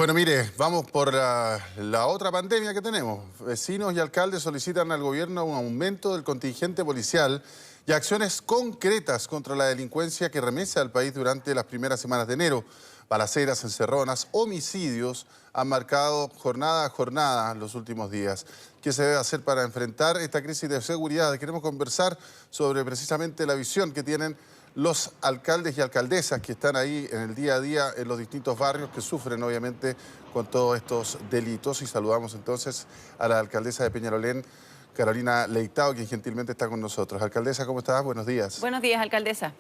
Bueno, mire, vamos por la otra pandemia que tenemos. Vecinos y alcaldes solicitan al gobierno un aumento del contingente policial y acciones concretas contra la delincuencia que remece al país durante las primeras semanas de enero. Balaceras, encerronas, homicidios han marcado jornada a jornada los últimos días. ¿Qué se debe hacer para enfrentar esta crisis de seguridad? Queremos conversar sobre precisamente la visión que tienen los alcaldes y alcaldesas que están ahí en el día a día en los distintos barrios que sufren obviamente con todos estos delitos. Y saludamos entonces a la alcaldesa de Peñalolén, Carolina Leitao, quien gentilmente está con nosotros. Alcaldesa, ¿cómo estás? Buenos días. Buenos días, alcaldesa.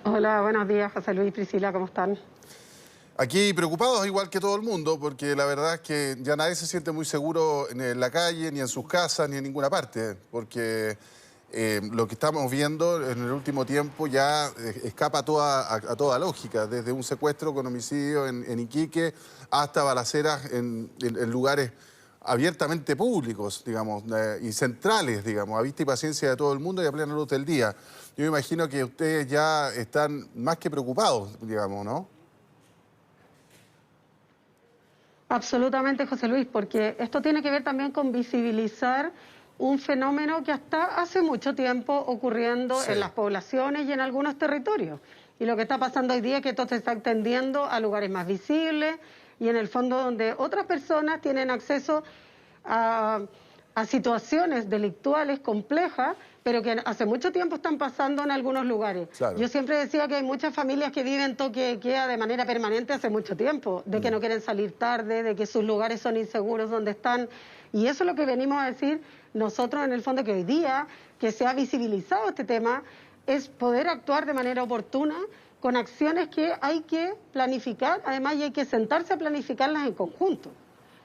Hola, buenos días, José Luis, Priscila, ¿cómo están? Aquí preocupados igual que todo el mundo, porque la verdad es que ya nadie se siente muy seguro en la calle, ni en sus casas, ni en ninguna parte, porque lo que estamos viendo en el último tiempo ya escapa a toda lógica, desde un secuestro con homicidio en Iquique hasta balaceras en lugares abiertamente públicos, digamos, y centrales, digamos, a vista y paciencia de todo el mundo y a plena luz del día. Yo me imagino que ustedes ya están más que preocupados, digamos, ¿no? Absolutamente, José Luis, porque esto tiene que ver también con visibilizar un fenómeno que hasta hace mucho tiempo ocurriendo en las poblaciones y en algunos territorios. Y lo que está pasando hoy día es que esto se está extendiendo a lugares más visibles y en el fondo donde otras personas tienen acceso a situaciones delictuales complejas, pero que hace mucho tiempo están pasando en algunos lugares. Claro. Yo siempre decía que hay muchas familias que viven toque de queda de manera permanente hace mucho tiempo, de que no quieren salir tarde, de que sus lugares son inseguros donde están. Y eso es lo que venimos a decir nosotros en el fondo, que hoy día que se ha visibilizado este tema es poder actuar de manera oportuna con acciones que hay que planificar, además y hay que sentarse a planificarlas en conjunto.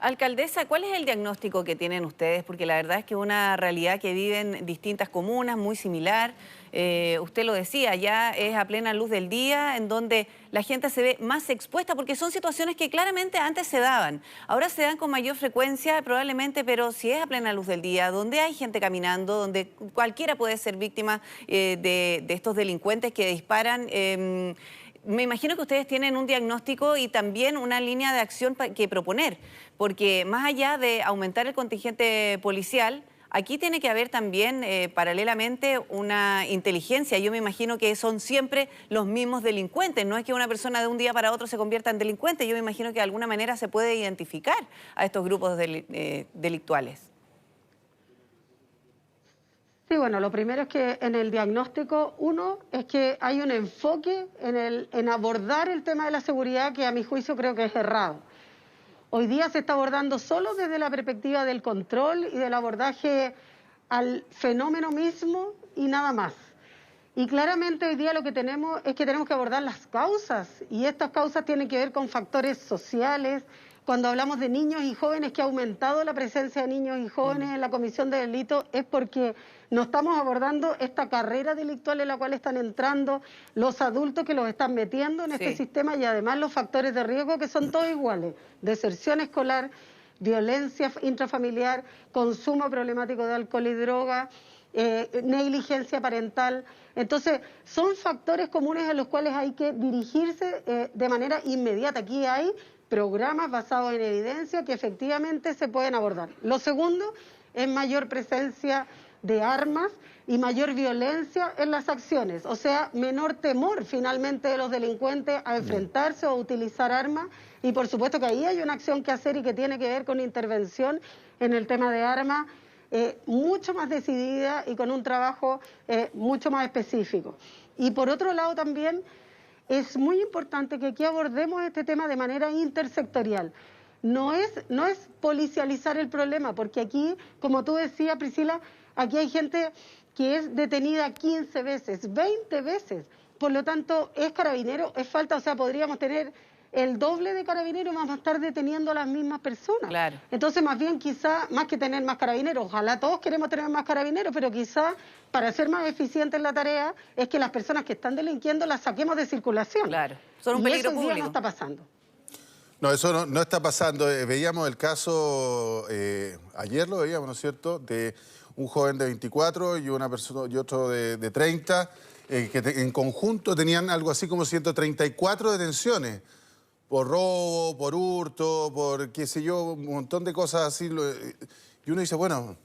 Alcaldesa, ¿cuál es el diagnóstico que tienen ustedes? Porque la verdad es que es una realidad que viven distintas comunas, muy similar. Usted lo decía, ya es a plena luz del día, en donde la gente se ve más expuesta, porque son situaciones que claramente antes se daban. Ahora se dan con mayor frecuencia, probablemente, pero si es a plena luz del día, donde hay gente caminando, donde cualquiera puede ser víctima de estos delincuentes que disparan. Me imagino que ustedes tienen un diagnóstico y también una línea de acción que proponer, porque más allá de aumentar el contingente policial, aquí tiene que haber también paralelamente una inteligencia. Yo me imagino que son siempre los mismos delincuentes, no es que una persona de un día para otro se convierta en delincuente. Yo me imagino que de alguna manera se puede identificar a estos grupos delictuales. Sí, bueno, lo primero es que en el diagnóstico, uno, es que hay un enfoque en abordar el tema de la seguridad que a mi juicio creo que es errado. Hoy día se está abordando solo desde la perspectiva del control y del abordaje al fenómeno mismo y nada más. Y claramente hoy día lo que tenemos es que tenemos que abordar las causas, y estas causas tienen que ver con factores sociales. Cuando hablamos de niños y jóvenes, que ha aumentado la presencia de niños y jóvenes en la comisión de delitos, es porque no estamos abordando esta carrera delictual en la cual están entrando los adultos que los están metiendo en este sistema, y además los factores de riesgo que son todos iguales: deserción escolar, violencia intrafamiliar, consumo problemático de alcohol y droga, negligencia parental. Entonces, son factores comunes a los cuales hay que dirigirse de manera inmediata. Aquí hay programas basados en evidencia que efectivamente se pueden abordar. Lo segundo es mayor presencia de armas y mayor violencia en las acciones, o sea, menor temor finalmente de los delincuentes a enfrentarse o a utilizar armas. Y por supuesto que ahí hay una acción que hacer y que tiene que ver con intervención en el tema de armas, mucho más decidida y con un trabajo mucho más específico. Y por otro lado también es muy importante que aquí abordemos este tema de manera intersectorial. No es policializar el problema, porque aquí, como tú decías, Priscila, aquí hay gente que es detenida 15 veces, 20 veces. Por lo tanto, es carabinero, es falta, o sea, podríamos tener el doble de carabineros y vamos a estar deteniendo a las mismas personas. Claro. Entonces, más bien, quizá, más que tener más carabineros, ojalá todos queremos tener más carabineros, pero quizá para ser más eficientes en la tarea es que las personas que están delinquiendo las saquemos de circulación. Claro, son un peligro público. Y eso hoy día no está pasando. No, eso no está pasando. Veíamos el caso, ayer lo veíamos, ¿no es cierto?, de un joven de 24 y una persona y otro de 30, que en conjunto tenían algo así como 134 detenciones por robo, por hurto, por qué sé yo, un montón de cosas así. Y uno dice, bueno,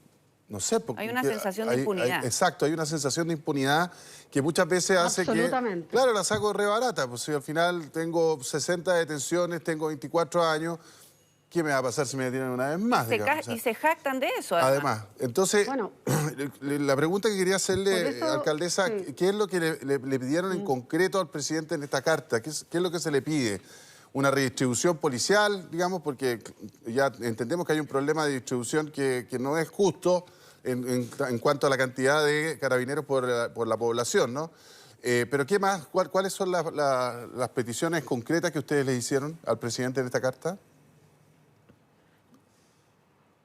no sé. Porque hay una sensación de impunidad. Exacto, hay una sensación de impunidad que muchas veces hace que... Absolutamente. Claro, la saco re barata, pues si al final tengo 60 detenciones, tengo 24 años... ¿Qué me va a pasar si me detienen una vez más? Y se jactan de eso, además. Entonces, bueno, la pregunta que quería hacerle, eso, alcaldesa, sí. ¿qué es lo que le pidieron en concreto al presidente en esta carta? ¿Qué es lo que se le pide? ¿Una redistribución policial, digamos? Porque ya entendemos que hay un problema de distribución que no es justo en cuanto a la cantidad de carabineros por la población, ¿no? Pero ¿qué más? ¿Cuáles son las peticiones concretas que ustedes le hicieron al presidente en esta carta?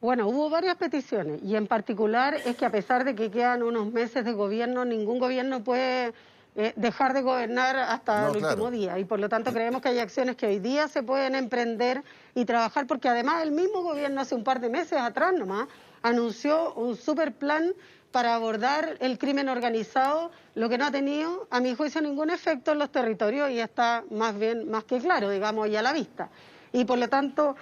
Bueno, hubo varias peticiones y en particular es que a pesar de que quedan unos meses de gobierno, ningún gobierno puede dejar de gobernar hasta el último día y por lo tanto creemos que hay acciones que hoy día se pueden emprender y trabajar porque además el mismo gobierno hace un par de meses atrás nomás anunció un super plan para abordar el crimen organizado, lo que no ha tenido, a mi juicio, ningún efecto en los territorios y está más que claro, digamos, ya a la vista. Y por lo tanto...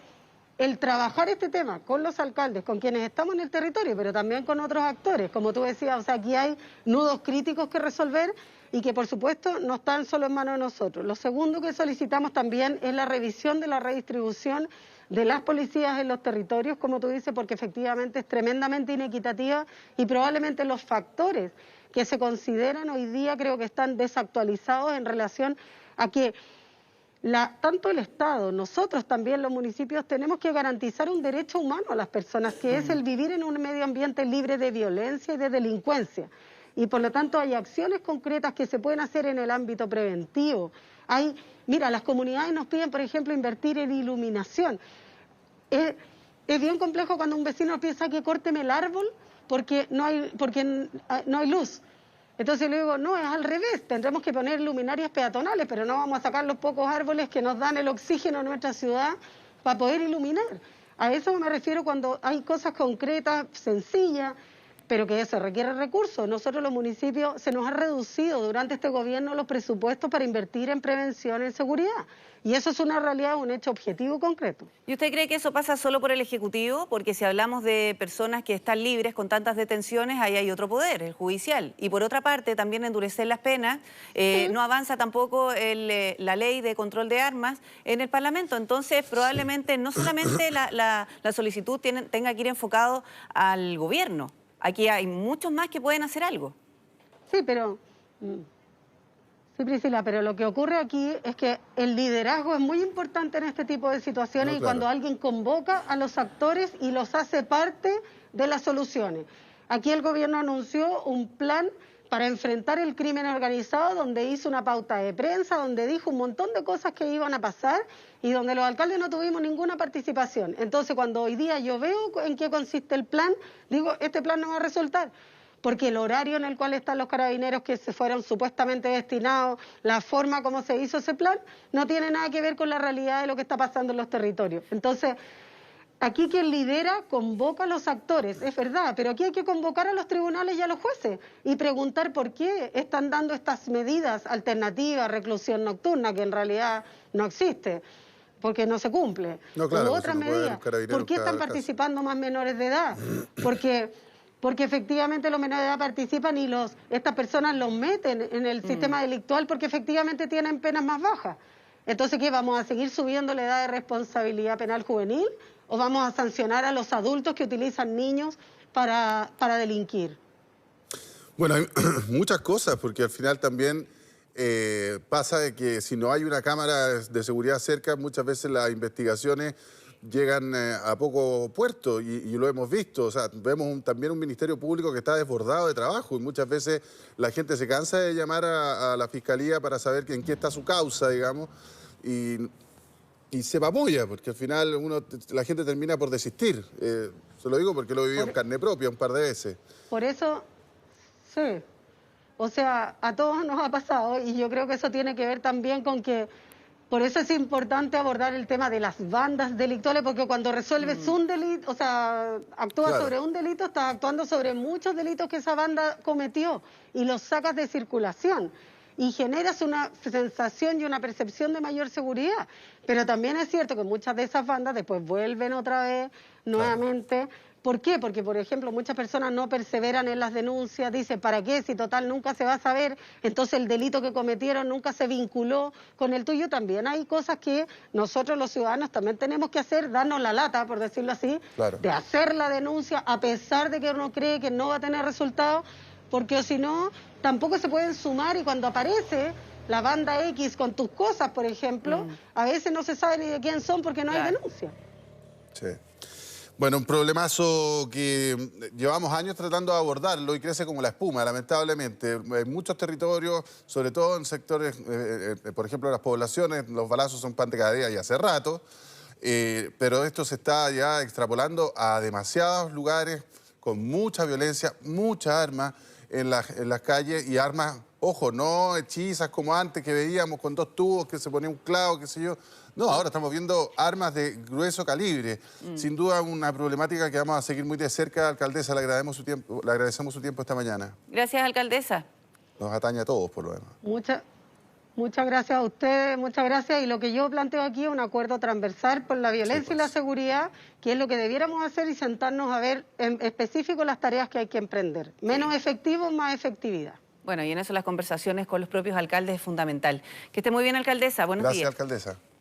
el trabajar este tema con los alcaldes, con quienes estamos en el territorio, pero también con otros actores, como tú decías, o sea, aquí hay nudos críticos que resolver y que por supuesto no están solo en manos de nosotros. Lo segundo que solicitamos también es la revisión de la redistribución de las policías en los territorios, como tú dices, porque efectivamente es tremendamente inequitativa y probablemente los factores que se consideran hoy día creo que están desactualizados en relación a que tanto el Estado, nosotros también los municipios tenemos que garantizar un derecho humano a las personas, que es el vivir en un medio ambiente libre de violencia y de delincuencia. Y por lo tanto hay acciones concretas que se pueden hacer en el ámbito preventivo. Mira, las comunidades nos piden, por ejemplo, invertir en iluminación. Es bien complejo cuando un vecino piensa que córteme el árbol porque no hay luz. Entonces le digo, no, es al revés, tendremos que poner luminarias peatonales, pero no vamos a sacar los pocos árboles que nos dan el oxígeno en nuestra ciudad para poder iluminar. A eso me refiero cuando hay cosas concretas, sencillas, pero que eso requiere recursos. Nosotros los municipios se nos ha reducido durante este gobierno los presupuestos para invertir en prevención y en seguridad. Y eso es una realidad, un hecho objetivo concreto. ¿Y usted cree que eso pasa solo por el Ejecutivo? Porque si hablamos de personas que están libres con tantas detenciones, ahí hay otro poder, el judicial. Y por otra parte, también endurecer las penas. No avanza tampoco la ley de control de armas en el Parlamento. Entonces, probablemente no solamente la solicitud tenga que ir enfocado al gobierno. Aquí hay muchos más que pueden hacer algo. Sí, pero... Sí, Priscila, pero lo que ocurre aquí es que el liderazgo es muy importante en este tipo de situaciones y cuando alguien convoca a los actores y los hace parte de las soluciones. Aquí el gobierno anunció un plan para enfrentar el crimen organizado, donde hizo una pauta de prensa, donde dijo un montón de cosas que iban a pasar y donde los alcaldes no tuvimos ninguna participación. Entonces, cuando hoy día yo veo en qué consiste el plan, digo, este plan no va a resultar. Porque el horario en el cual están los carabineros que se fueron supuestamente destinados, la forma como se hizo ese plan, no tiene nada que ver con la realidad de lo que está pasando en los territorios. Entonces, aquí quien lidera convoca a los actores, es verdad, pero aquí hay que convocar a los tribunales y a los jueces y preguntar por qué están dando estas medidas alternativas, reclusión nocturna, que en realidad no existe, porque no se cumple. No, claro, u otras medidas, ¿por qué están participando más menores de edad? Porque efectivamente los menores de edad participan y estas personas los meten en el sistema delictual porque efectivamente tienen penas más bajas. Entonces, ¿qué? ¿Vamos a seguir subiendo la edad de responsabilidad penal juvenil o vamos a sancionar a los adultos que utilizan niños para delinquir? Bueno, hay muchas cosas, porque al final también pasa de que si no hay una cámara de seguridad cerca, muchas veces las investigaciones llegan a poco puerto y lo hemos visto. O sea, vemos también un Ministerio Público que está desbordado de trabajo y muchas veces la gente se cansa de llamar a la Fiscalía para saber en qué está su causa, digamos, y se pamulla, porque al final la gente termina por desistir. Se lo digo porque lo he vivido en carne propia un par de veces. Por eso, sí. O sea, a todos nos ha pasado y yo creo que eso tiene que ver también con que por eso es importante abordar el tema de las bandas delictuales, porque cuando resuelves un delito, o sea, actúas sobre un delito, estás actuando sobre muchos delitos que esa banda cometió y los sacas de circulación. y generas una sensación y una percepción de mayor seguridad. Pero también es cierto que muchas de esas bandas después vuelven otra vez, nuevamente. ¿Por qué? Porque, por ejemplo, muchas personas no perseveran en las denuncias, dicen, ¿para qué? Si total nunca se va a saber, entonces el delito que cometieron nunca se vinculó con el tuyo. También hay cosas que nosotros los ciudadanos también tenemos que hacer, darnos la lata, por decirlo así, de hacer la denuncia a pesar de que uno cree que no va a tener resultados, porque si no, tampoco se pueden sumar y cuando aparece la banda X con tus cosas, por ejemplo, a veces no se sabe ni de quién son porque no hay denuncia. Sí. Bueno, un problemazo que llevamos años tratando de abordarlo y crece como la espuma, lamentablemente. En muchos territorios, sobre todo en sectores, por ejemplo, las poblaciones, los balazos son pan de cada día y hace rato, pero esto se está ya extrapolando a demasiados lugares con mucha violencia, mucha armas en las calles y armas, ojo, no hechizas como antes que veíamos con 2 tubos que se ponía un clavo, qué sé yo. No, ahora estamos viendo armas de grueso calibre. Sin duda una problemática que vamos a seguir muy de cerca. Alcaldesa, le agradecemos su tiempo esta mañana. Gracias, alcaldesa. Nos atañe a todos, por lo demás. Muchas gracias a ustedes, muchas gracias. Y lo que yo planteo aquí es un acuerdo transversal por la violencia y la seguridad, que es lo que debiéramos hacer y sentarnos a ver en específico las tareas que hay que emprender. Menos efectivo, más efectividad. Bueno, y en eso las conversaciones con los propios alcaldes es fundamental. Que esté muy bien, alcaldesa. Buenos días. Gracias, alcaldesa.